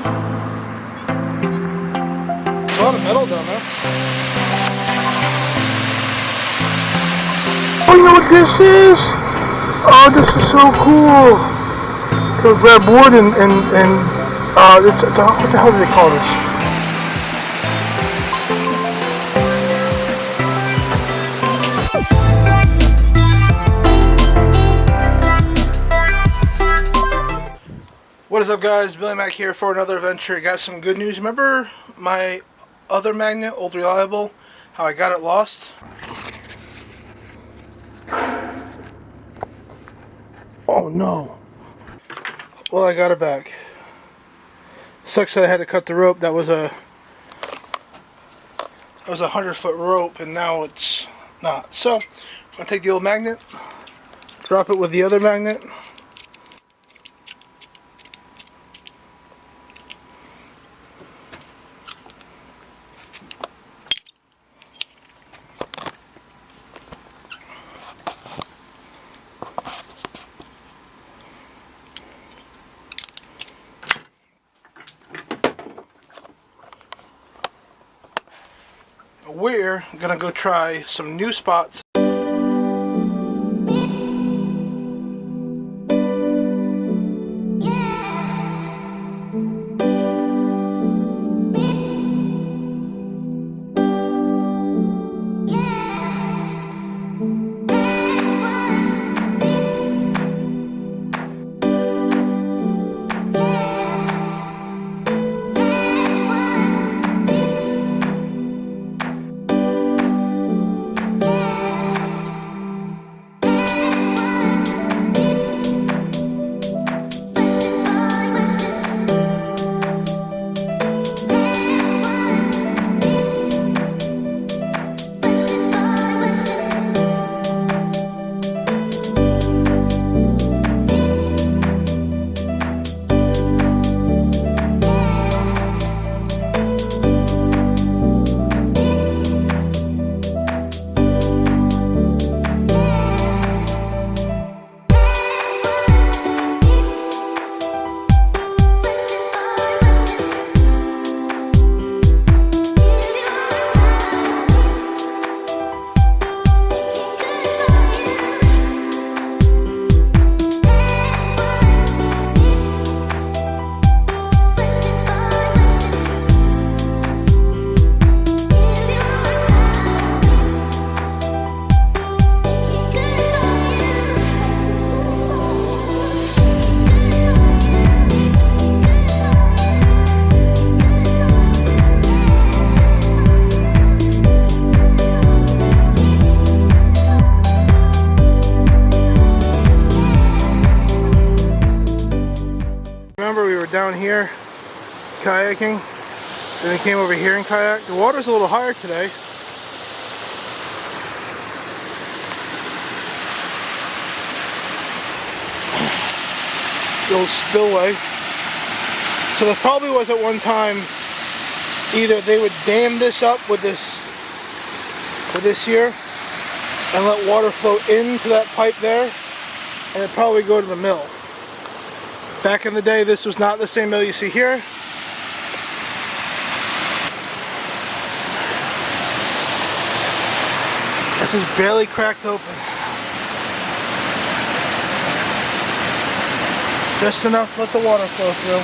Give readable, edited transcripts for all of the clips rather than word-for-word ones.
A lot of metal down there. Oh, you know what this is? Oh, this is so cool. To grab wood and what the hell do they call this? What is up, guys? Billy Mac here for another adventure. Got some good news. Remember my other magnet, Old Reliable, how I got it lost? Oh no. Well, I got it back. Sucks that I had to cut the rope. That was a 100-foot rope, and now it's not. So I'm gonna take the old magnet, drop it with the other magnet. We're gonna go try some new spots. Remember, we were down here kayaking, then we came over here and kayaked. The water's a little higher today. The old spillway. So there probably was at one time, either they would dam this up with this here and let water flow into that pipe there, and it'd probably go to the mill. Back in the day, this was not the same mill you see here. This is barely cracked open. Just enough to let the water flow through.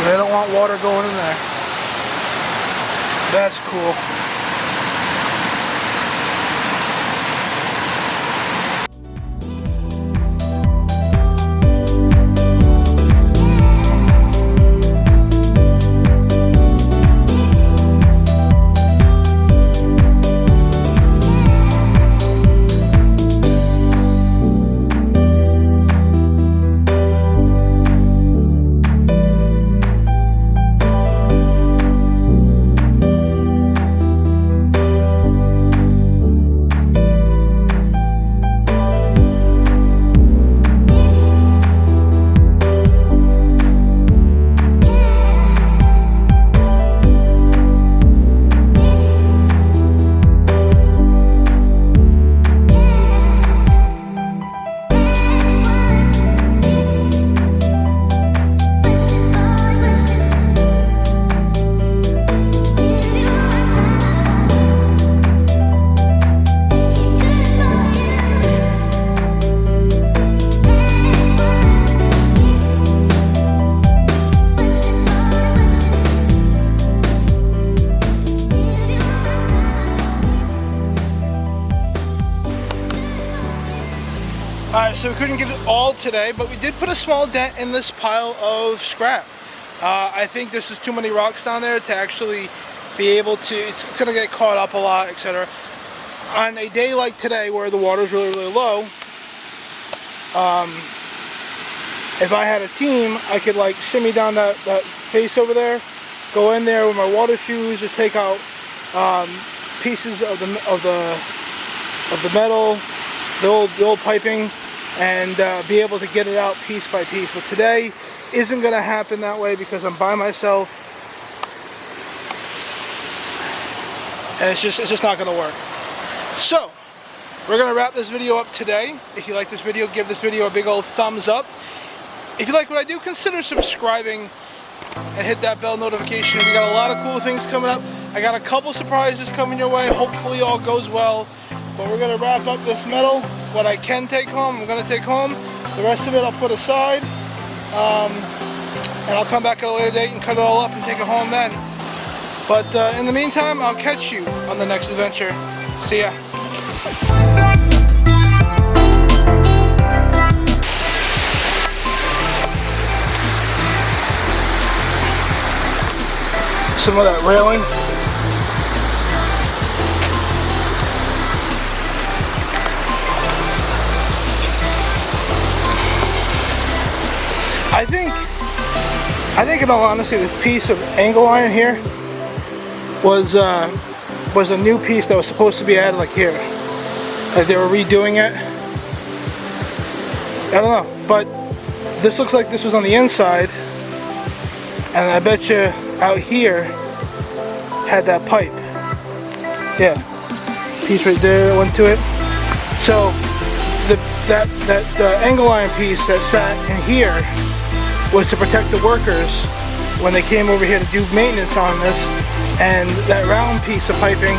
They don't want water going in there. That's cool. couldn't get it all today, but we did put a small dent in this pile of scrap. I think this is too many rocks down there to actually be able to, it's going to get caught up a lot, etc. On a day like today where the water's really, really low, if I had a team, I could like shimmy down that face over there, go in there with my water shoes, just take out pieces of the metal, the old piping, and be able to get it out piece by piece. But today isn't going to happen that way because I'm by myself, and it's just not going to work. So we're going to wrap this video up today. If you like this video, give this video a big old thumbs up. If you like what I do, consider subscribing and hit that bell notification. We got a lot of cool things coming up. I got a couple surprises coming your way. Hopefully all goes well. But we're going to wrap up this metal. What I can take home, I'm going to take home. The rest of it I'll put aside. And I'll come back at a later date and cut it all up and take it home then. But in the meantime, I'll catch you on the next adventure. See ya. Some of that railing. I think in all honesty, this piece of angle iron here was a new piece that was supposed to be added like here. Like they were redoing it. I don't know, but this looks like this was on the inside, and I bet you out here had that pipe. Yeah, piece right there that went to it. So that angle iron piece that sat in here was to protect the workers when they came over here to do maintenance on this, and that round piece of piping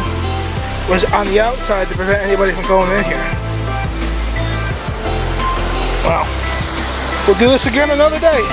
was on the outside to prevent anybody from going in here. Wow. We'll do this again another day.